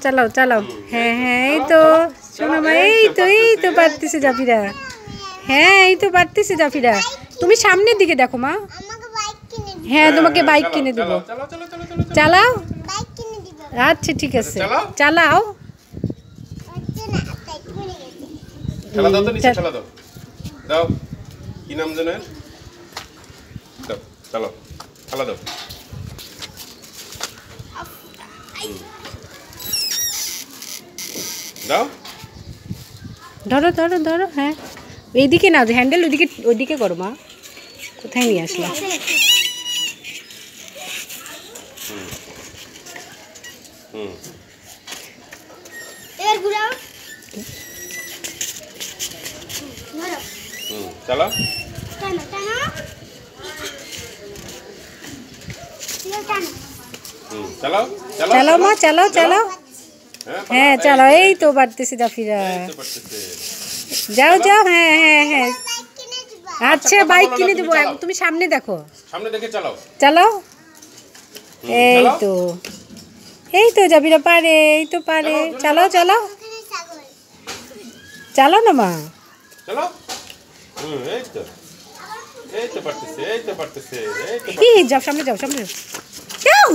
চালাও চালাও। হ্যাঁ হ্যাঁ, এই তো শোনো মা, এই তো পারতেছে জাফিরা। হ্যাঁ এই তো পারতেছে জাফিরা। তুমি সামনের দিকে দেখো মা। হ্যাঁ তোমাকে বাইক কিনে দেবো। চালাও। আচ্ছা ঠিক আছে, চালাও। খেলা দাও তো, নিচে খেলা দাও। দাও, কি নাম জানেন? দাও, চালাও, খেলা দাও। দাও, ধরো ধরো ধরো। হ্যাঁ এইদিকে না, হ্যান্ডেল ওইদিকে, ওইদিকে করো মা। কোথায় নিয়ে আসলাম? চালাও। চালাও, চালাও মা, চালাও চালাও। হ্যাঁ চালাও, এই তো পারতেছে জাফিরা। যাও যাও। হ্যাঁ হ্যাঁ হ্যাঁ, আচ্ছা বাইক কিনে দেবো। তুমি সামনে দেখো, সামনে দেখে চালাও। চালাও। এই তো, এই তো জাফিরা পারে, এই তো পারে। চালাও চালাও, চালাও না মা। চালাও। এই তো, এই তো পারতেছে, এই তো পারতেছে, এই তো কি যাও, সামনে যাও, সামনে যাও।